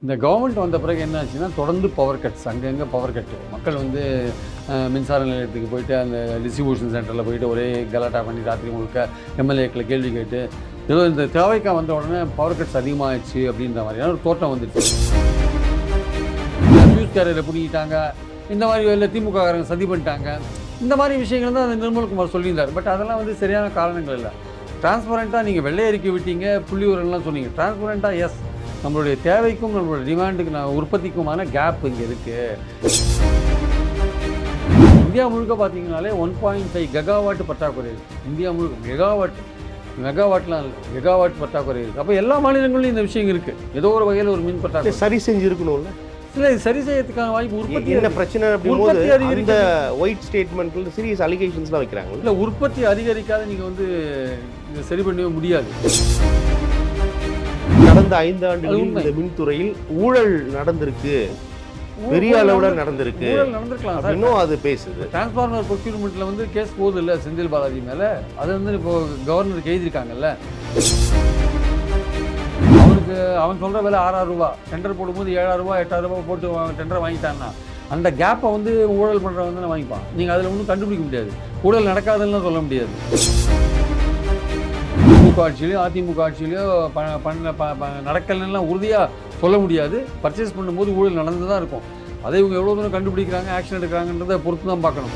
இந்த கவர்மெண்ட் வந்த பிறகு என்ன ஆச்சுன்னா தொடர்ந்து பவர் கட்ஸ், அங்கங்கே பவர் கட்டு. மக்கள் வந்து மின்சார நிலையத்துக்கு போயிட்டு அந்த டிஸ்ட்ரிபியூஷன் சென்டரில் போயிட்டு ஒரே கலாட்டா பண்ணி ராத்திரி முழுக்க எம்எல்ஏக்களை கேள்வி கேட்டு ஏதோ இந்த தேவைக்கா வந்த உடனே பவர் கட்ஸ் அதிகமாகிடுச்சு அப்படின்ற மாதிரியான ஒரு தோட்டம் வந்துடுச்சு. ஃபியூஸ் கேரியரை பிடிக்கிட்டாங்க, இந்த மாதிரி வெளில திமுககாரங்க சதி பண்ணிட்டாங்க, இந்த மாதிரி விஷயங்கள் தான் அந்த நிர்மல்குமார் சொல்லியிருந்தார். பட் அதெல்லாம் வந்து சரியான காரணங்கள் இல்லை. டிரான்ஸ்பரண்ட்டாக நீங்கள் வெள்ளை அறிக்கை விட்டீங்க, புள்ளி விவரம்லாம் சொன்னீங்க. டிரான்ஸ்பரண்ட்டாக எஸ், நம்மளுடைய தேவைக்கும் நம்மளுடைய டிமாண்டுக்கு உற்பத்திக்குமான கேப் இங்கே இருக்குது. இந்தியா முழுக்க பார்த்தீங்கனாலே 1.5 கெகாவாட் பற்றாக்குறை இருக்குது. இந்தியா முழுக்க மெகாவாட்லாம் இல்லை, கெகாவாட் பற்றாக்குறை இருக்குது. அப்போ எல்லா மாநிலங்களிலும் இந்த விஷயம் இருக்குது. ஏதோ ஒரு வகையில் ஒரு மின் பற்றாக்குறை சரி செஞ்சுருக்கணும்ல. இல்லை, சரி செய்யறதுக்கான வாய்ப்பு உற்பத்தி என்ன பிரச்சனை அப்படிங்கும்போது இந்த ஒயிட் ஸ்டேட்மெண்ட்ல சீரியஸ் அலிகேஷன்ஸ்லாம் வைக்கிறாங்க. இல்லை, உற்பத்தி அதிகரிக்காத நீங்கள் வந்து இதை சரி பண்ணவே முடியாது. கடந்த 5 ஆண்டுகளில் இந்த மின்துறையில் ஊழல் நடந்திருக்கு, பெரிய அளவில் நடந்திருக்கு, நடந்திருக்கலாம். இன்னும் அது பேசுது. டிரான்ஸ்ஃபார்மர் ப்ரொக்யூர்மெண்ட்டில் வந்து கேஸ் போகுது இல்லை செந்தில் பாலாஜி மேலே, அதை வந்து இப்போ கவர்னருக்கு எழுதியிருக்காங்கல்ல. அவன் சொல்கிற விலை 6,000 ரூபா, டெண்டர் போடும்போது 7,000 ரூபா 8,000 ரூபா போட்டு டெண்டரை வாங்கிட்டான்னா அந்த கேப்பை வந்து ஊழல் பண்ணுறவங்க தானே வாங்கிப்பான். நீங்கள் அதில் ஒன்றும் கண்டுபிடிக்க முடியாது, ஊழல் நடக்காதுன்னு சொல்ல முடியாது. திமுக ஆட்சியிலையோ அதிமுக ஆட்சியிலையோ நடக்கலாம் உறுதியாக சொல்ல முடியாது. பர்ச்சேஸ் பண்ணும்போது ஊழல் நடந்து தான் இருக்கும். அதை இவங்க எவ்வளோ தூரம் கண்டுபிடிக்கிறாங்க, ஆக்ஷன் எடுக்கிறாங்கன்றதை பொறுத்து தான் பார்க்கணும்.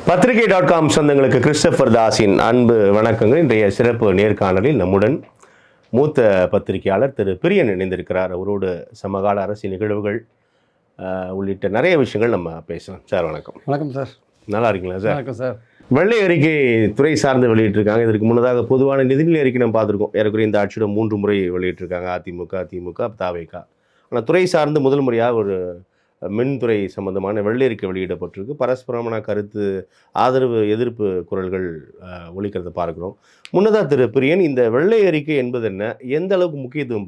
பத்திரிகை.com சொந்தங்களுக்கு கிறிஸ்டபர் தாஸின் அன்பு வணக்கங்கள். இன்றைய சிறப்பு நேர்காணலில் நம்முடன் மூத்த பத்திரிகையாளர் திரு பிரியன் இணைந்திருக்கிறார். அவரோடு சமகால அரசியல் நிகழ்வுகள் உள்ளிட்ட நிறைய விஷயங்கள் நம்ம பேசலாம். சார் வணக்கம். வணக்கம் சார். நல்லா இருக்கீங்களா சார்? வணக்கம் சார். வெள்ளை அறிக்கை துறை சார்ந்து வெளியிட்டிருக்காங்க. இதற்கு முன்னதாக பொதுவான நிதிநிலை அறிக்கை நம்ம பார்த்துருக்கோம். ஏறக்குறைய இந்த ஆட்சியோட 3 முறை வெளியிட்டிருக்காங்க. அதிமுக, திமுக, தாவேகா. ஆனால் துறை சார்ந்து முதல் முறையாக ஒரு மின்துறை சம்பந்தமான வெள்ளை அறிக்கை வெளியிடப்பட்டிருக்கு. பரஸ்பரமான கருத்து, ஆதரவு, எதிர்ப்பு குரல்கள் ஒலிக்கிறத பார்க்குறோம். முன்னதாக திரு பிரியன், இந்த வெள்ளை அறிக்கை என்பது என்ன, எந்த அளவுக்கு முக்கியத்துவம்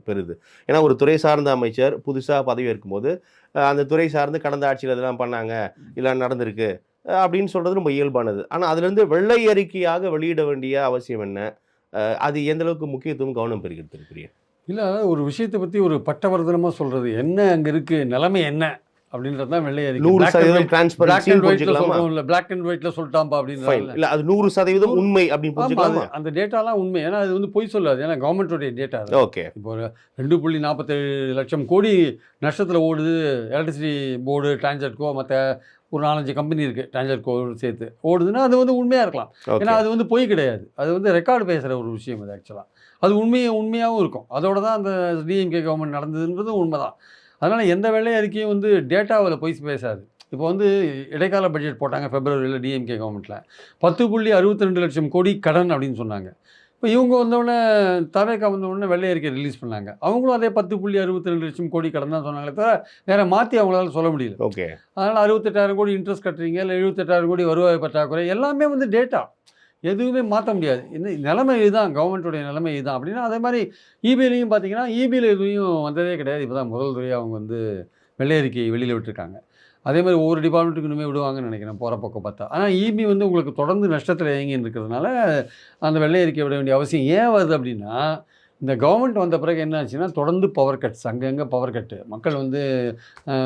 பெறுது? ஏன்னா ஒரு துறை சார்ந்த அமைச்சர் புதுசாக பதவி ஏற்கும்போது அந்த துறை சார்ந்து கடந்த ஆட்சியில் இதெல்லாம் பண்ணாங்க, இதெல்லாம் நடந்திருக்கு அப்படின்னு சொல்கிறது ரொம்ப இயல்பானது. ஆனால் அதுலேருந்து வெள்ளை அறிக்கையாக வெளியிட வேண்டிய அவசியம் என்ன, அது எந்த அளவுக்கு முக்கியத்துவம் கவனம் பெறுகிறது திரு பிரியன்? இல்லை, ஒரு விஷயத்தை பற்றி ஒரு பட்டவர்தனமாக சொல்கிறது என்ன, அங்கே இருக்குது நிலைமை என்ன அப்படின்றது தான் வெள்ளை அறிக்கை. 100% டிரான்ஸ்பரன்சி இல்லை, பிளாக் அண்ட் ஒயிட்ல சொல்லிட்டாம்பா அப்படின்னு இல்லை, அது 100% உண்மை அப்படின்னு புரிஞ்சுக்கலாமா? அந்த டேட்டாலாம் உண்மை. ஏன்னா அது வந்து பொய் சொல்லாது, ஏன்னா கவர்மெண்ட்டுடைய டேட்டா. ஓகே, இப்போ 2.47 லட்சம் கோடி நஷ்டத்தில் ஓடுது எலக்ட்ரிசிட்டி போர்டு, டிரான்ஸ்ஜெட்கோ, மற்ற ஒரு 4-5 கம்பெனி இருக்குது டிரான்ஸ்ஜெட்கோ சேர்த்து ஓடுதுன்னா அது வந்து உண்மையாக இருக்கலாம். ஏன்னா அது வந்து பொய் கிடையாது, அது வந்து ரெக்கார்டு பேசுகிற ஒரு விஷயம். அது ஆக்சுவலாக அது உண்மையாகவும் இருக்கும். அதோட தான் அந்த டிஎம்கே கவர்மெண்ட் நடந்ததுன்றது உண்மை தான். அதனால் எந்த வெள்ளை அறிக்கையும் வந்து டேட்டாவில் பொய் பேசாது. இப்போ வந்து இடைக்கால பட்ஜெட் போட்டாங்க Februaryயில் டிஎம்கே கவர்மெண்ட்டில் 10.62 லட்சம் கோடி கடன் அப்படின்னு சொன்னாங்க. இப்போ இவங்க வந்தவுடனே தவேகா வந்தவுடனே வெள்ளை அறிக்கை ரிலீஸ் பண்ணாங்க. அவங்களும் அதே 10.62 லட்சம் கோடி கடன் தான் சொன்னாங்களே தவிர வேறு மாற்றி அவங்களால சொல்ல முடியல. ஓகே, அதனால் 68,000 கோடி இன்ட்ரெஸ்ட் கட்டுறீங்க, இல்லை 78,000 கோடி வருவாய் பற்றாக்குறை, எல்லாமே வந்து டேட்டா, எதுவுமே மாற்ற முடியாது. இந்த நிலைமை இதுதான், கவர்மெண்ட்டுடைய நிலைமை இதுதான் அப்படின்னா. அதே மாதிரி இபிலையும் பார்த்தீங்கன்னா இபியில் எதுவும் வந்ததே கிடையாது. இப்போ தான் முதல் துறையாக அவங்க வந்து வெள்ளை அறிக்கை வெளியில் விட்டுருக்காங்க. அதே மாதிரி ஒவ்வொரு டிபார்ட்மெண்ட்டுக்கு இனிமேல் விடுவாங்கன்னு நினைக்கிறேன் போகிற பக்கம் பார்த்தா. ஆனால் இபி வந்து உங்களுக்கு தொடர்ந்து நஷ்டத்தில் இயங்கின்னு இருக்கிறதுனால அந்த வெள்ளை அறிக்கை விட வேண்டிய அவசியம் ஏன் வருது அப்படின்னா, இந்த கவர்மெண்ட் வந்த பிறகு என்ன ஆச்சுன்னா தொடர்ந்து பவர் கட்ஸ், அங்கங்கே பவர் கட்டு. மக்கள் வந்து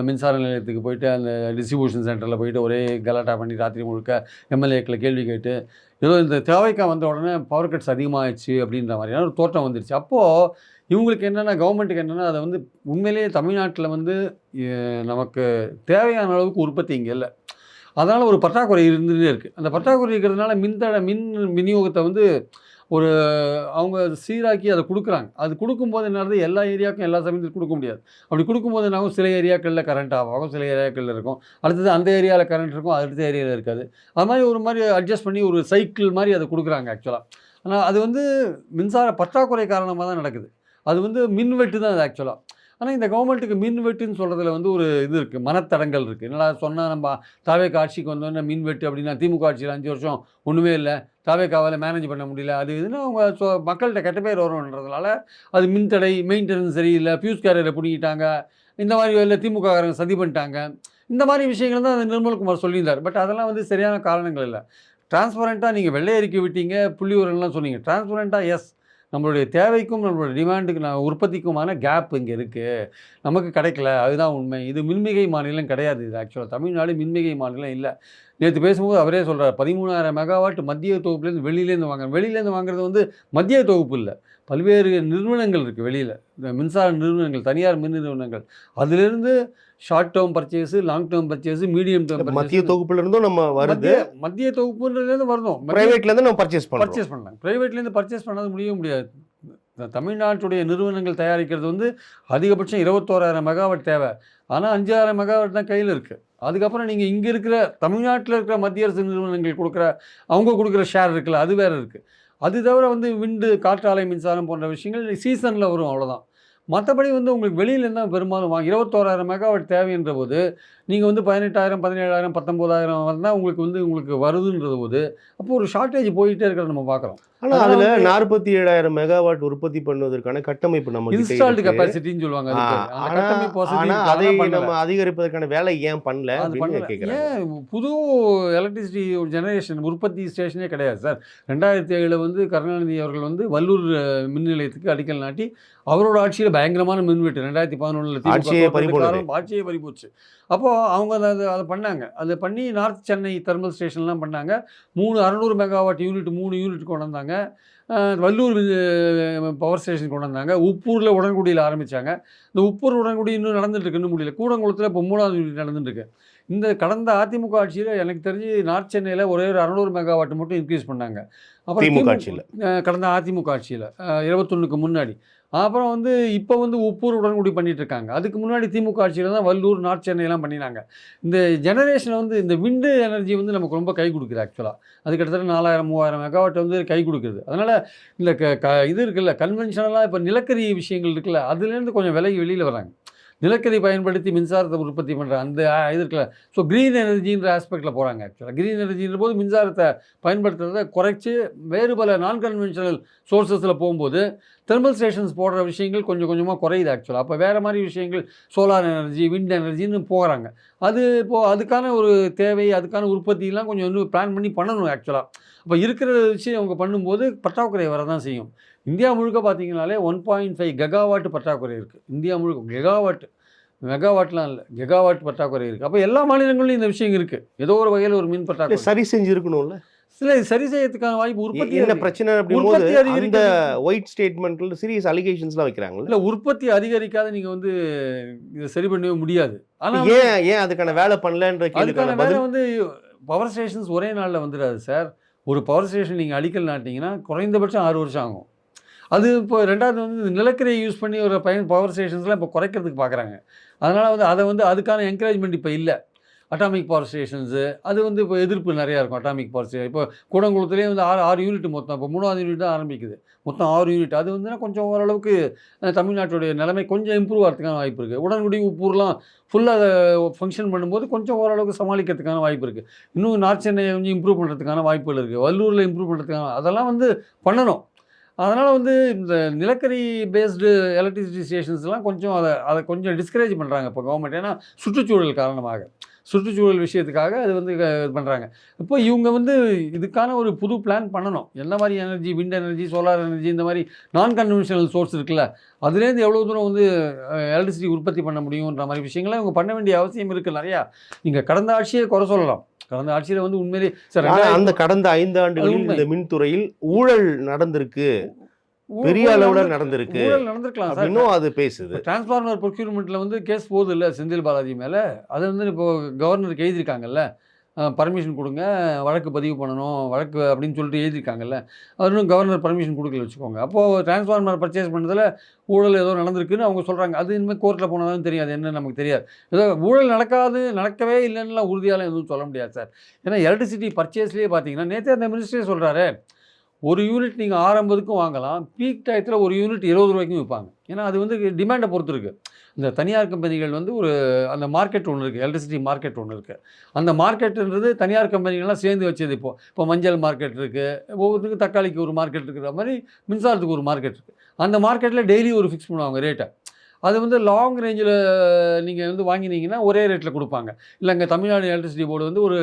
மின்சார நிலையத்துக்கு போயிட்டு அந்த டிஸ்ட்ரிபியூஷன் சென்டரில் போயிட்டு ஒரே கலாட்டா பண்ணி ராத்திரி முழுக்க எம்எல்ஏக்களை கேள்வி கேட்டு ஏதோ இந்த தேவைக்கா வந்த உடனே பவர் கட்ஸ் அதிகமாகிடுச்சு அப்படின்ற மாதிரியான ஒரு தோட்டம் வந்துடுச்சு. அப்போது இவங்களுக்கு என்னென்னா, கவர்மெண்ட்டுக்கு என்னென்னா, அதை வந்து உண்மையிலேயே தமிழ்நாட்டில் வந்து நமக்கு தேவையான அளவுக்கு உற்பத்தி இங்கே இல்லை. அதனால் ஒரு பற்றாக்குறை இருந்துகிட்டே இருக்குது. அந்த பற்றாக்குறை இருக்கிறதுனால மின் விநியோகத்தை வந்து ஒரு அவங்க சீராக்கி அதை கொடுக்குறாங்க. அது கொடுக்கும்போது என்னது, எல்லா ஏரியாவுக்கும் எல்லா சமயத்துக்கும் கொடுக்க முடியாது. அப்படி கொடுக்கும்போது என்னாகும், சில ஏரியாக்களில் கரண்ட் ஆகும், சில ஏரியாக்களில் இருக்கும், அடுத்தது அந்த ஏரியாவில் கரண்ட் இருக்கும், அடுத்த ஏரியாவில் இருக்காது. அது மாதிரி ஒரு மாதிரி அட்ஜஸ்ட் பண்ணி ஒரு சைக்கிள் மாதிரி அதை கொடுக்குறாங்க ஆக்சுவலாக. ஆனால் அது வந்து மின்சார பற்றாக்குறை காரணமாக தான் நடக்குது. அது வந்து மின்வெட்டு தான் அது ஆக்சுவலாக. ஆனால் இந்த கவர்மெண்ட்டுக்கு மின்வெட்டுன்னு சொல்கிறதுல வந்து ஒரு இது இருக்குது, மனத்தடங்கள் இருக்குது. என்னடா சொன்னால், நம்ம தாவேகா ஆட்சிக்கு வந்தோடனே மின்வெட்டு அப்படின்னா, திமுக ஆட்சியில் 5 வருஷம் ஒன்றுமே இல்லை, தாவேகாவால் மேனேஜ் பண்ண முடியல, அது இதுன்னு அவங்க மக்கள்கிட்ட கெட்ட பேர் வரும்ன்றதுனால அது மின்தடை, மெயின்டெனன்ஸ் சரியில்லை, ஃபியூஸ் கேரியரை பிடிக்கிட்டாங்க, இந்த மாதிரி வெளில திமுககாரங்க சதி பண்ணிட்டாங்க, இந்த மாதிரி விஷயங்கள் தான் அந்த நிர்மல்குமார் சொல்லியிருந்தார். பட் அதெல்லாம் வந்து சரியான காரணங்கள் இல்லை. டிரான்ஸ்பரண்ட்டாக நீங்கள் வெள்ளை அறிக்கை விட்டீங்க, புள்ளி விவரங்கள்லாம் சொன்னீங்க. டிரான்ஸ்பரண்ட்டாக எஸ், நம்மளுடைய தேவைக்கும் நம்மளுடைய டிமாண்டுக்கு உற்பத்திக்குமான கேப் இங்கே இருக்குது, நமக்கு கிடைக்கல, அதுதான் உண்மை. இது மின்மிகை மாநிலம் கிடையாது. இது ஆக்சுவலாக தமிழ்நாடு மின்மிகை மாநிலம் இல்லை. நேற்று பேசும்போது அவரே சொல்கிறார், 13,000 மெகாவாட் மத்திய தொகுப்புலேருந்து வெளியிலேருந்து வாங்குறேன். வெளியிலேருந்து வாங்குறது வந்து மத்திய தொகுப்பு இல்லை, பல்வேறு நிறுவனங்கள் இருக்குது வெளியில், இந்த மின்சார நிறுவனங்கள், தனியார் மின் நிறுவனங்கள். அதிலிருந்து short term purchase, long term purchase, medium term மத்திய தொகுப்புல இருந்தும் நம்ம வருது, மத்திய தொகுப்புன்றதுலேருந்து வரணும். பிரைவேட்லேருந்து நம்ம பர்ச்சேஸ் பண்ணலாம். ப்ரைவேட்லேருந்து பர்ச்சேஸ் பண்ணாது முடியாது. தமிழ்நாட்டுடைய நிறுவனங்கள் தயாரிக்கிறது வந்து அதிகபட்சம் 21,000 மெகாவாட் தேவை. ஆனால் 5,000 மெகாவாட் தான் கையில் இருக்குது. அதுக்கப்புறம் நீங்கள் இங்கே இருக்கிற தமிழ்நாட்டில் இருக்கிற மத்திய அரசு நிறுவனங்கள் அவங்க கொடுக்குற ஷேர் இருக்குல்ல, அது வேறு இருக்குது. அது தவிர வந்து விண்டு, காற்றாலை மின்சாரம் போன்ற விஷயங்கள் சீசனில் வரும், அவ்வளோதான். மற்றபடி வந்து உங்களுக்கு வெளியிலேருந்து தான் பெரும்பாலும் 21,000 மெகாவாட் தேவைன்ற போது நீங்கள் வந்து 18,000, 17,000, 19,000 வந்தால் உங்களுக்கு வருதுன்றது போது அப்போ ஒரு ஷார்ட்டேஜ் போயிட்டே இருக்கிறத நம்ம பார்க்குறோம். ஆனால் அதில் 47,000 மெகாவாட் உற்பத்தி பண்ணுவதற்கான கட்டமைப்பு நம்ம இன்ஸ்டால்டு கெப்பாசிட்டின்னு சொல்லுவாங்க. அதை நம்ம அதிகரிப்பதற்கான வேலை ஏன் பண்ணல அப்படின்னு கேட்குறேன். ஏன் புது எலக்ட்ரிசிட்டி ஜெனரேஷன் உற்பத்தி ஸ்டேஷனே கிடையாது சார். 2007 வந்து கருணாநிதி அவர்கள் வந்து வல்லூர் மின் நிலையத்துக்கு அடிக்கல் நாட்டி அவரோட ஆட்சியில் பயங்கரமான மின்வெட்டு 2011 ஆட்சியே பறிபோச்சு. அப்போது அவங்க அதை பண்ணாங்க. அதை பண்ணி நார்த் சென்னை தெர்மல் ஸ்டேஷன்லாம் பண்ணாங்க. 600 மெகாவாட் யூனிட் 3 யூனிட் கொண்டு வந்தாங்க. வல்லூர் பவர் ஸ்டேஷன் கொண்டு வந்தாங்க. உப்பூரில் உடன்குடியில் ஆரம்பித்தாங்க. இந்த உப்பூர் உடன்குடி இன்னும் நடந்துட்டுருக்கு, இன்னும் முடியல. கூடங்குளத்தில் இப்போ 3வது யூனிட் நடந்துட்டுருக்கு. இந்த கடந்த அதிமுக ஆட்சியில் எனக்கு தெரிஞ்சு நார்த் சென்னையில் ஒரே ஒரு 600 மெகாவாட் மட்டும் இன்க்ரீஸ் பண்ணாங்க. அப்புறம் கடந்த அதிமுக ஆட்சியில் 21க்கு முன்னாடி. அப்புறம் வந்து இப்போ வந்து உப்பூர் உடன்குடி பண்ணிகிட்டு இருக்காங்க. அதுக்கு முன்னாடி திமுக ஆட்சியில் தான் வல்லூர், நார்த் சென்னையெல்லாம் பண்ணினாங்க. இந்த ஜெனரேஷனை வந்து இந்த விண்டு எனர்ஜி வந்து நமக்கு ரொம்ப கை கொடுக்குது ஆக்சுவலாக. அது கிட்டத்தட்ட 4,000, 3,000 மெகாவாட் வந்து கை கொடுக்குது. அதனால் இந்த இது இருக்குல்ல, கன்வென்ஷனலாக இப்போ நிலக்கரி விஷயங்கள் இருக்குல்ல, அதுலேருந்து கொஞ்சம் விலகி வெளியில் வராங்க. நிலக்கரி பயன்படுத்தி மின்சாரத்தை உற்பத்தி பண்ணுற அந்த இது இருக்குல்ல, ஸோ க்ரீன் எனர்ஜின்ற ஆஸ்பெக்டில் போகிறாங்க. ஆக்சுவலாக க்ரீன் எனர்ஜின்ற போது மின்சாரத்தை பயன்படுத்துறதை குறைச்சி வேறு பல நான் கன்வென்ஷனல் சோர்ஸஸில் போகும்போது தெர்மல் ஸ்டேஷன்ஸ் போடுற விஷயங்கள் கொஞ்சம் கொஞ்சமாக குறையுது ஆக்சுவலாக. அப்போ வேறு மாதிரி விஷயங்கள் சோலார் எனர்ஜி, விண்ட் எனர்ஜின்னு போகிறாங்க. அது இப்போது அதுக்கான ஒரு தேவை, அதுக்கான உற்பத்தியெலாம் கொஞ்சம் வந்து பிளான் பண்ணி பண்ணணும் ஆக்சுவலாக. அப்போ இருக்கிற வச்சு அவங்க பண்ணும்போது பற்றாக்குறை வர தான் செய்யும். இந்தியா முழுக்க பார்த்தீங்கனாலே 1.5 கெகாவாட் பற்றாக்குறை இருக்குது. இந்தியா முழுக்க மெகாவாட்லாம் இல்லை, கெகாவாட் பற்றாக்குறை இருக்குது. அப்போ எல்லா மாநிலங்களிலும் இந்த விஷயம் இருக்குது. ஏதோ ஒரு வகையில் ஒரு மின் பற்றாக்குறை சரி செஞ்சு இருக்கணும்ல. இல்லை, சரி செய்யறதுக்கான வாய்ப்பு உற்பத்தி என்ன பிரச்சனை அப்படிங்கும்போது அந்த ஒயிட் ஸ்டேட்மெண்ட்ல சீரியஸ் அலிகேஷன்ஸ்லாம் வைக்கிறாங்க. இல்லை, உற்பத்தி அதிகரிக்காத நீங்கள் வந்து இதை சரி பண்ணவே முடியாது. ஆனால் ஏன் அதுக்கான வேலை பண்ணலன்ற அதுக்கான வேலை வந்து பவர் ஸ்டேஷன்ஸ் ஒரே நாளில் வந்துடாது சார். ஒரு பவர் ஸ்டேஷன் நீங்கள் அடிக்கல் நாட்டிங்கன்னா குறைந்தபட்சம் 6 வருஷம் ஆகும். அது இப்போ 2வது வந்து நிலக்கரியை யூஸ் பண்ணி ஒரு பவர் ஸ்டேஷன்ஸ்லாம் இப்போ குறைக்கிறதுக்கு பார்க்குறாங்க. அதனால் வந்து அதை வந்து அதுக்கான என்கரேஜ்மெண்ட் இப்போ இல்லை. அட்டாமிக் பவர் ஸ்டேஷன்ஸு அது வந்து இப்போ எதிர்ப்பு நிறையா இருக்கும். அட்டாமிக் பவர் ஸ்டேஷன் இப்போ கூடங்குளத்துலேயே வந்து 6 யூனிட் மொத்தம், இப்போ 3வது யூனிட் தான் ஆரம்பிக்குது. மொத்தம் 6 யூனிட். அது வந்துன்னா கொஞ்சம் ஓரளவுக்கு தமிழ்நாட்டுடைய நிலைமை கொஞ்சம் இம்ப்ரூவ் ஆகிறதுக்கான வாய்ப்பு இருக்குது. உடன்குடி, உப்பூர்லாம் ஃபுல்லாக அதை ஃபங்க்ஷன் பண்ணும்போது கொஞ்சம் ஓரளவுக்கு சமாளிக்கிறதுக்கான வாய்ப்பு இருக்குது. இன்னும் நார்த் சென்னையை கொஞ்சம் இம்ப்ரூவ் பண்ணுறதுக்கான வாய்ப்புகள் இருக்குது. வல்லூரில் இம்ப்ரூவ் பண்ணுறதுக்கான அதெல்லாம் வந்து பண்ணணும். அதனால் வந்து இந்த நிலக்கரி பேஸ்டு எலக்ட்ரிசிட்டி ஸ்டேஷன்ஸ்லாம் கொஞ்சம் அதை கொஞ்சம் டிஸ்கரேஜ் பண்ணுறாங்க இப்போ கவர்மெண்ட். ஏன்னா சுற்றுச்சூழல் காரணமாக, சுற்றுச்சூழல் விஷயத்துக்காக அது வந்து இது பண்ணுறாங்க. இப்போ இவங்க வந்து இதுக்கான ஒரு புது பிளான் பண்ணணும். என்ன மாதிரி energy, wind energy, solar energy, இந்த மாதிரி நான் கன்வென்ஷனல் சோர்ஸ் இருக்குல்ல, அதுலேருந்து எவ்வளோ தூரம் வந்து எலக்ட்ரிசிட்டி உற்பத்தி பண்ண முடியுன்ற மாதிரி விஷயங்களை இவங்க பண்ண வேண்டிய அவசியம் இருக்குது நிறையா. நீங்கள் கடந்த ஆட்சியை குறை சொல்லலாம். கடந்த ஆட்சியில் வந்து உண்மையிலே சார் அந்த கடந்த 5 ஆண்டுகளில் இந்த மின்துறையில் ஊழல் நடந்திருக்கு, பெரிய அளவில் நடந்திருக்கு, ஊழல் நடந்திருக்கலாம் சார். இன்னும் அது பேசுது. டிரான்ஸ்ஃபார்மர் ப்ரொக்யூர்மெண்ட்டில் வந்து கேஸ் போகுது இல்லை செந்தில் பாலாஜி மேலே, அதை வந்து இப்போது கவர்னருக்கு எழுதியிருக்காங்கல்ல, பர்மிஷன் கொடுங்க, வழக்கு பதிவு பண்ணணும், வழக்கு அப்படின்னு சொல்லிட்டு எழுதியிருக்காங்கல்ல, இன்னும் கவர்னர் பர்மிஷன் கொடுக்கல வச்சுக்கோங்க. அப்போது டிரான்ஸ்ஃபார்மர் பர்ச்சேஸ் பண்ணுறதுல ஊழல் ஏதோ நடந்திருக்குன்னு அவங்க சொல்கிறாங்க. அது இனிமேல் கோர்ட்டில் போனால் தான் தெரியாது, என்ன நமக்கு தெரியாது. ஏதோ ஊழல் நடக்கவே இல்லைன்னுலாம் உறுதியால் எதுவும் சொல்ல முடியாது சார். ஏன்னா எலக்ட்ரிசிட்டி பர்ச்சேஸ்லேயே பார்த்தீங்கன்னா நேற்று அந்த மினிஸ்டரே சொல்கிறாரு, ஒரு யூனிட் நீங்கள் 650க்கும் வாங்கலாம், பீக் டயத்தில் ஒரு யூனிட் 20 ரூபாய்க்கும் விற்பாங்க. ஏன்னா அது வந்து டிமாண்டை பொறுத்து இருக்குது. இந்த தனியார் கம்பெனிகள் வந்து அந்த மார்க்கெட் ஒன்று இருக்குது, எலக்ட்ரிசிட்டி மார்க்கெட் ஒன்று இருக்குது. அந்த மார்க்கெட்டுன்றது தனியார் கம்பெனிகள்லாம் சேர்ந்து வச்சது. இப்போ மஞ்சள் மார்க்கெட் இருக்குது, ஒவ்வொருத்துக்கும் தக்காளிக்கு ஒரு மார்க்கெட் இருக்கிற மாதிரி மின்சாரத்துக்கு ஒரு மார்க்கெட் இருக்குது. அந்த மார்க்கெட்டில் டெய்லி ஒரு ஃபிக்ஸ் பண்ணுவாங்க ரேட்டை. அது வந்து லாங் ரேஞ்சில் நீங்கள் வந்து வாங்கினீங்கன்னா ஒரே ரேட்டில் கொடுப்பாங்க. இல்லைங்க தமிழ்நாடு எலக்ட்ரிசிட்டி போர்டு வந்து ஒரு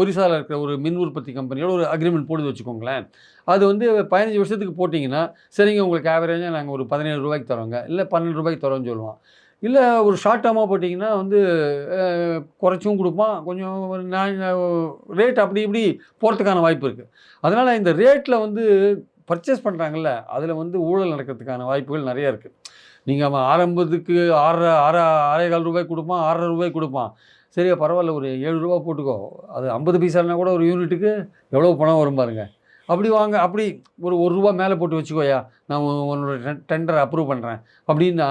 ஒரிசாவில் இருக்கிற ஒரு மின் உற்பத்தி கம்பெனியோட ஒரு அக்ரிமெண்ட் போடுது வச்சுக்கோங்களேன். அது வந்து 15 வருஷத்துக்கு போட்டிங்கன்னா, சரிங்க உங்களுக்கு ஆவரேஜாக நாங்கள் ஒரு 17 ரூபாய்க்கு தரோங்க, இல்லை 12 ரூபாய்க்கு தரோன்னு சொல்லுவான். இல்லை ஒரு ஷார்ட் டேர்மாக போட்டிங்கன்னா வந்து குறைச்சும் கொடுப்பான், கொஞ்சம் ரேட் அப்படி இப்படி போகிறதுக்கான வாய்ப்பு இருக்குது. அதனால் இந்த ரேட்டில் வந்து பர்ச்சேஸ் பண்ணுறாங்கல்ல, அதில் வந்து ஊழல் நடக்கிறதுக்கான வாய்ப்புகள் நிறைய இருக்குது. நீங்கள் அவன் ஆரம்பத்துக்கு 6.5 ரூபாய்க்கு கொடுப்பான், 6.5 ரூபாய்க்கு கொடுப்பான். சரியா பரவாயில்ல ஒரு 7 ரூபா போட்டுக்கோ, அது 50 பைசானா கூட ஒரு யூனிட்டுக்கு எவ்வளோ பணம் வரும் பாருங்க. அப்படி வாங்க, அப்படி ஒரு ரூபா மேலே போட்டு வச்சுக்கோயா, நான் உன்னோட டெண்டரை அப்ரூவ் பண்ணுறேன் அப்படின்னா,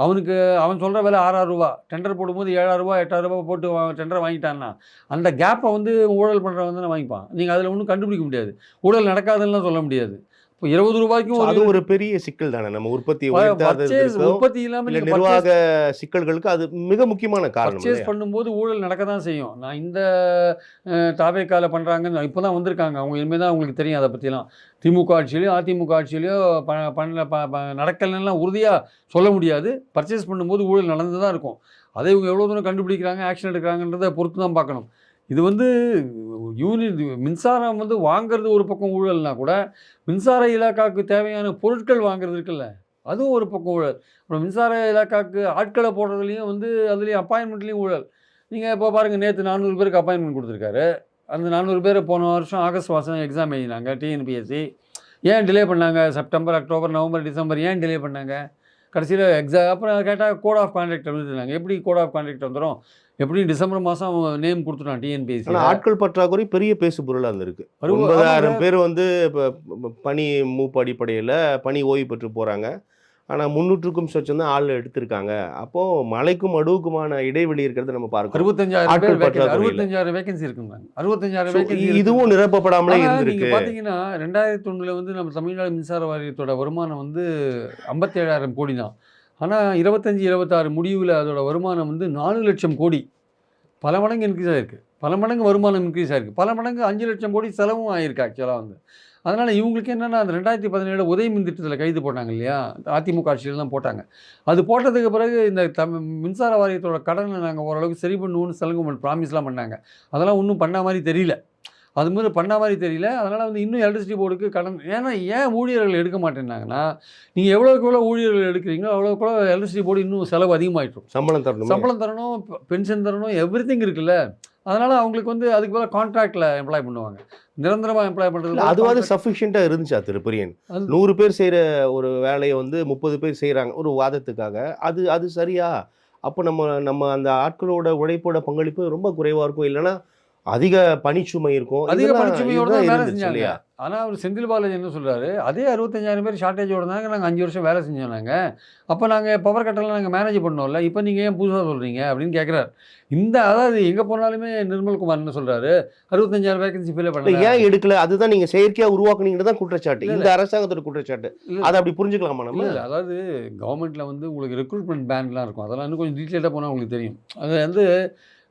அவன் சொல்கிற விலை 6.5 ரூபா, டெண்டர் போடும்போது 7.5 ரூபா 8.5 ரூபா போட்டு டெண்டரை வாங்கிட்டான்னா, அந்த கேப்பை வந்து ஊழல் பண்ணுறவன் தானே வாங்கிப்பான். நீங்கள் அதில் ஒன்றும் கண்டுபிடிக்க முடியாது, ஊழல் நடக்காதுன்னு சொல்ல முடியாது. இப்போ 20 ரூபாய்க்கும் அது ஒரு பெரிய சிக்கல் தானே. நம்ம உற்பத்தியை உற்பத்தி இல்லாமல் இல்லை நிர்வாக சிக்கல்களுக்கு அது மிக முக்கியமான காரணம். பர்ச்சேஸ் பண்ணும்போது ஊழல் நடக்க தான் செய்யும். நான் இந்த தாவேக்கால பண்ணுறாங்கன்னு இப்போ தான் வந்திருக்காங்க, அவங்க இனிமேல் தான் அவங்களுக்கு தெரியும் அதை பற்றிலாம். திமுக ஆட்சியிலையோ அதிமுக ஆட்சியிலையோ நடக்கலைன்னா உறுதியாக சொல்ல முடியாது. பர்ச்சேஸ் பண்ணும்போது ஊழல் நடந்து தான் இருக்கும். அதை இவங்க எவ்வளோ தூரம் கண்டுபிடிக்கிறாங்க, ஆக்ஷன் எடுக்கிறாங்கன்றதை பொறுத்து தான் பார்க்கணும். இது வந்து மின்சாரம் வந்து வாங்கிறது ஒரு பக்கம் ஊழல்னா கூட, மின்சார இலாக்காவுக்கு தேவையான பொருட்கள் வாங்குறது இருக்குல்ல, அதுவும் ஒரு பக்கம் ஊழல். அப்புறம் மின்சார இலாக்காவுக்கு ஆட்களை போடுறதுலையும் வந்து அதுலேயும் அப்பாயின்மெண்ட்லேயும் ஊழல். நீங்கள் இப்போ பாருங்கள், நேற்று 400 பேருக்கு அப்பாயின்மெண்ட் கொடுத்துருக்காரு. அந்த 400 பேர் போன வருஷம் ஆகஸ்ட் மாதம் எக்ஸாம் எழுதினாங்க டிஎன்பிஎஸ்சி. ஏன் டிலே பண்ணாங்க? செப்டம்பர், அக்டோபர், நவம்பர், டிசம்பர் ஏன் டிலே பண்ணாங்க? கடைசியில் அப்புறம் கேட்டால் கோட் ஆஃப் கான்டக்ட் வந்துருந்தாங்க. எப்படி கோட் ஆஃப் கான்டக்ட் வந்துடும்? எப்படியும் டிசம்பர் மாதம் நேம் கொடுத்துட்டான் டிஎன்பிஎஸ்சி. ஆனால் ஆட்கள் பற்றாக்குறை பெரிய பேசு பொருளாக இருந்திருக்கு. 9,000 பேர் வந்து இப்போ பணி மூப்பு அடிப்படையில் பணி ஓய்வு பெற்று போகிறாங்க. ஆனால் 300க்கும் சொச்சம் தான் ஆள் எடுத்திருக்காங்க. அப்போது மலைக்கும் அடுவுக்குமான இடைவெளி இருக்கிறத நம்ம பார்க்கணும். 65,000 வேகன்சி இருக்குங்க. 65,000 வேகன்சி இதுவும் நிரப்பப்படாமலே இருந்திருக்கு. பார்த்தீங்கன்னா 2001 வந்து நம்ம தமிழ்நாடு மின்சார வாரியத்தோட வருமானம் வந்து 57,000 கோடி தான். ஆனால் 25-26 முடிவில் அதோட வருமானம் வந்து 4 லட்சம் கோடி. பல மடங்கு இன்க்ரீஸ் ஆகிருக்கு. பல மடங்கு வருமானம் இன்க்ரீஸ் ஆகிருக்கு. பல மடங்கு 5 லட்சம் கோடி செலவும் ஆகிருக்கு ஆக்சுவலாக வந்து. அதனால் இவங்களுக்கு என்னென்னா, அந்த 2017 உதய மின் திட்டத்தில் கைது போட்டாங்க இல்லையா, அதிமுக ஆட்சியில் தான் போட்டாங்க. அது போட்டதுக்கு பிறகு இந்த மின்சார வாரியத்தோட கடனை நாங்கள் ஓரளவுக்கு சரி பண்ணுவோம்னு செலவு ப்ராமிஸ்லாம் பண்ணாங்க. அதெல்லாம் ஒன்றும் பண்ண மாதிரி தெரியல. அது மாதிரி பண்ண மாதிரி தெரியல. அதனால் வந்து இன்னும் எலக்ட்ரிசிட்டி போர்டுக்கு கடன். ஏன் ஊழியர்கள் எடுக்க மாட்டேன்னாங்கன்னா, நீங்கள் எவ்வளோக்கு எவ்வளோ ஊழியர்கள் எடுக்கிறீங்களோ அவ்வளோக்கு எவ்வளோ எலக்ட்ரிசிட்டி போர்டு இன்னும் செலவு அதிகமாகிட்டும். சம்பளம் தரணும், பென்ஷன் தரணும், எவ்ரிதிங் இருக்குல்ல. அதனால் அவங்களுக்கு வந்து அதுக்கு பதிலாக கான்ட்ராக்டில் எம்ப்ளாய் பண்ணுவாங்க. நிரந்தரமாக எம்ப்ளாய் பண்ணுறது அதுவாது சஃபிஷியண்ட்டாக இருந்துச்சா திருப்பிரியன்? 100 பேர் செய்கிற ஒரு வேலையை வந்து 30 பேர் செய்கிறாங்க ஒரு வாதத்துக்காக. அது சரியா? அப்போ நம்ம அந்த ஆட்களோட உழைப்போட பங்களிப்பு ரொம்ப குறைவாக இருக்கும். இல்லைன்னா அதிக பணிச்சுமை இருக்கும். அதிக பணிச்சுமையோடு தான் வேலை செஞ்சாங்க. ஆனால் அவர் செந்தில் பாலாஜி என்ன சொல்கிறாரு, அதே 65,000 பேர் ஷார்ட்டேஜோடு தாங்க நாங்கள் 5 வருஷம் வேலை செஞ்சோம். அப்போ நாங்கள் பவர் கட்டெல்லாம் நாங்கள் மேனேஜ் பண்ணோம்ல, இப்போ நீங்கள் ஏன் புதுசாக சொல்கிறீங்க அப்படின்னு கேட்குறாரு. அதாவது எங்கே போனாலுமே நிர்மல்குமார் என்ன சொல்கிறாரு, 65,000 வேகன்சி ஃபில் பண்ணல, ஏன் எடுக்கல? அதுதான் நீங்கள் செயற்கையாக உருவாக்குனீங்கன்னு தான் குற்றச்சாட்டு, இந்த அரசாங்கத்தோட குற்றச்சாட்டு. அதை அப்படி புரிஞ்சுக்கலாமா நம்ம? இல்லை, அதாவது கவர்மெண்ட்டில் வந்து உங்களுக்கு ரெக்ரூட்மெண்ட் பேன்லாம் இருக்கும். அதெல்லாம் இன்னும் கொஞ்சம் டீட்டெயிலாக போனால் உங்களுக்கு தெரியும்.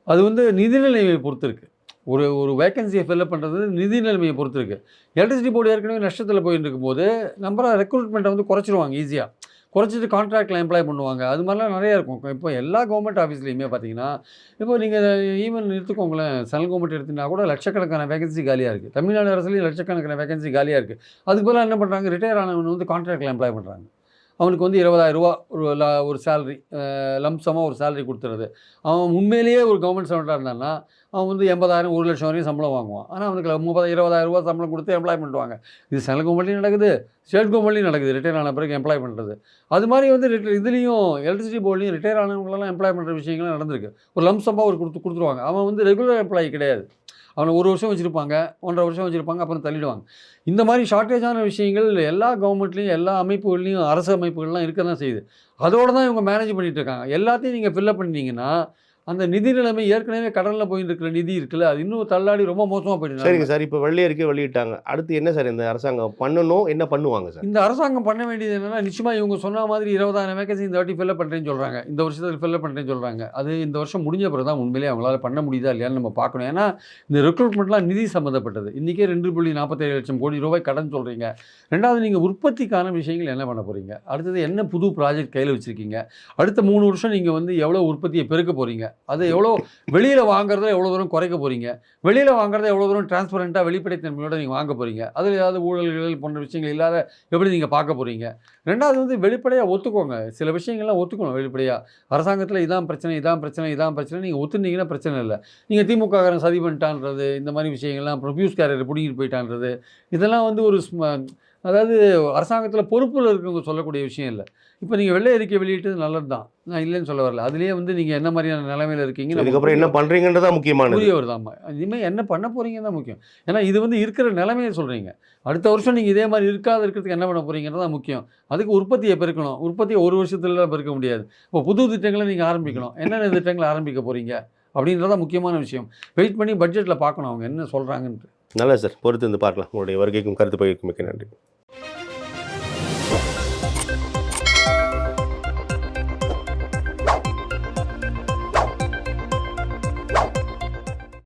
அது வந்து நிதிநிலையை பொறுத்து இருக்குது. ஒரு வேகன்சியை ஃபில்அப் பண்ணுறது நிதி நிலைமையை பொறுத்து இருக்குது. எலக்ட்ரிசிட்டி போர்டு ஏற்கனவே நஷ்டத்தில் போயிட்டு இருக்கும்போது ரெக்ரூட்மெண்ட்டை வந்து குறைச்சிடுவாங்க, ஈஸியாக குறைச்சிட்டு கான்ட்ராக்டில் எம்ப்ளாய் பண்ணுவாங்க. அது மாதிரிலாம் நிறையா இருக்கும். இப்போ எல்லா கவர்மெண்ட் ஆஃபீஸ்லையுமே பார்த்தீங்கன்னா, இப்போ நீங்கள் ஈவன் எடுத்துக்கோங்களேன், சென்ட்ரல் கவர்மெண்ட் எடுத்திங்கன்னா கூட லட்சக்கணக்கான வேகன்சி காலியாக இருக்குது. தமிழ்நாடு அரசுலேயும் லட்சக்கணக்கான வேகன்சி காலியாக இருக்குது. அதுக்கு பதிலாக என்ன பண்ணுறாங்க, ரிட்டையர் ஆனவன் வந்து கான்ட்ராக்டில் எம்ப்ளாய் பண்ணுறாங்க. அவனுக்கு வந்து 20,000 ரூபா ஒரு சேலரி, லம்சமாக ஒரு சேலரி கொடுத்துறது. அவன் உண்மையிலேயே ஒரு கவர்மெண்ட் சர்வெண்ட்டாக இருந்தான்னா அவன் வந்து 80,000 1 லட்சம் வரையும் சம்பளம் வாங்குவான். ஆனால் அவனுக்கு 20,000 ரூபா சம்பளம் கொடுத்து எம்ப்ளாய் பண்ணுவாங்க. இது சென்ட்ரல் கவர்மெண்ட்லையும் நடக்குது, ஸ்டேட் கவர்மெண்ட்லையும் நடக்குது. ரிட்டையர் ஆன பிறகு எம்ப்ளாய் பண்ணுறது. அது மாதிரி வந்து இதுலேயும் எலக்ட்ரிசிட்டி போர்ட்லையும் ரிட்டையர் ஆனவங்களெல்லாம் எம்ப்ளாய் பண்ணுற விஷயங்கள்லாம் நடந்திருக்கு. ஒரு லம்சமாக கொடுத்துருவாங்க. அவன் வந்து ரெகுலர் எம்ப்ளாயி கிடையாது. அவனை 1 வருஷம் வச்சுருப்பாங்க, 1.5 வருஷம் வச்சுருப்பாங்க, அப்புறம் தள்ளிடுவாங்க. இந்த மாதிரி ஷார்ட்டேஜான விஷயங்கள் எல்லா கவர்மெண்ட்லேயும் எல்லா அமைப்புகள்லையும் அரசு அமைப்புகள்லாம் இருக்க தான் செய்யுது. அதோடு தான் இவங்க மேனேஜ் பண்ணிகிட்டு இருக்காங்க. எல்லாத்தையும் நீங்கள் ஃபில்லப் பண்ணிட்டீங்கன்னா அந்த நிதி நிலைமை ஏற்கனவே கடனில் போயிட்டு இருக்கிற நிதி இருக்குல்ல, அது இன்னும் தள்ளாடி ரொம்ப மோசமாக போயிடுது. சரிங்க சார். இப்போ வெள்ளை அறிக்கை வெளியிட்டாங்க. அடுத்து என்ன சார் இந்த அரசாங்கம் பண்ணணும்? என்ன பண்ணுவாங்க சார்? இந்த அரசாங்கம் பண்ண வேண்டியது என்னன்னா, நிச்சயமா இவங்க சொன்ன மாதிரி 20,000 வேகன்சி இந்த வாட்டி ஃபில்லப் பண்ணுறேன்னு சொல்றாங்க. இந்த வருஷத்துல ஃபில்லப் பண்ணுறேன்னு சொல்றாங்க. அது இந்த வருஷம் முடிஞ்ச பிறகு தான் உண்மையிலேயே அவங்களால பண்ண முடியுதா இல்லையான்னு நம்ம பார்க்கணும். ஏன்னா, இந்த ரெக்ரூட்மெண்ட்லாம் நிதி சம்மந்தப்பட்டது. இன்னைக்கே 2.47 லட்சம் கோடி ரூபாய் கடன் சொல்றீங்க. 2வது நீங்க உற்பத்திக்கான விஷயங்கள் என்ன பண்ண போறீங்க? அடுத்தது என்ன புது ப்ராஜெக்ட் கையில வச்சிருக்கீங்க? அடுத்த 3 வருஷம் நீங்க வந்து எவ்வளோ உற்பத்தியை பெருக்க போறீங்க? அது எவ்வளோ வெளியில வாங்குறத எவ்வளோ தூரம் குறைக்க போறீங்க? வெளியில வாங்குறத எவ்வளோ தூரம் டிரான்ஸ்பரண்டா வெளிப்படைத்தன்மையோட நீங்க வாங்க போறீங்க? அதுல ஏதாவது ஊழல்கள் போன்ற விஷயங்கள் இல்லாத எப்படி நீங்க பார்க்க போறீங்க? 2வது வந்து வெளிப்படையா ஒத்துக்கோங்க. சில விஷயங்கள்லாம் ஒத்துக்கணும் வெளிப்படையா. அரசாங்கத்தில இதான் பிரச்சனை, இதான் பிரச்சனை, இதான் பிரச்சனை. நீங்க ஒத்துனீங்கன்னா பிரச்சனை இல்ல. நீங்க திமுககாரன் சதி பண்ணிட்டான்றது, இந்த மாரி விஷயங்கள்லாம் அப்புறம் பியூஷ் காரியரை புடுங்கிட்டு போயிட்டான்றது, இதெல்லாம் வந்து ஒரு அதாவது அரசாங்கத்தில பொறுப்புல இருக்கவங்க சொல்லக்கூடிய விஷயம் இல்ல. இப்ப நீங்க வெள்ளை அறிக்கை வெளியிட்டது நல்லது தான். நான் இல்லைன்னு சொல்ல வரல. அதிலேயே வந்து நீங்க என்ன மாரியான நிலைமையில இருக்கீங்க நமக்கு இதுக்கப்புறம் என்ன பண்றீங்கன்றது தான் முக்கியமானது. புரிய வருதாம்மா. இனிமே என்ன பண்ண போறீங்கன்னு தான் முக்கியம். ஏன்னா இது வந்து இருக்கிற நிலைமைய சொல்றீங்க. அடுத்த வருஷம் நீங்க இதே மாரி இருக்காத இருக்கிறதுக்கு என்ன பண்ண போறீங்கன்றது தான் முக்கியம். அதுக்கு உற்பத்திய பெருக்கணும். உற்பத்திய ஒரு வருஷத்துலலாம் பெருக்க முடியாது. இப்போ புது திட்டங்கள நீங்க ஆரம்பிக்கணும். என்னென்ன திட்டங்கள ஆரம்பிக்க போறீங்க? அப்படின்றது தான் முக்கியமான விஷயம். வெயிட் பண்ணி பட்ஜெட்ல பார்க்கணும் அவங்க என்ன சொல்றாங்கன்ட்டு. நல்லது சார். பொறுத்து இருந்து பார்க்கலாம். உங்களுடைய வருகைக்கும் கருத்து பகிர்வுக்கும் மிக்க நன்றி.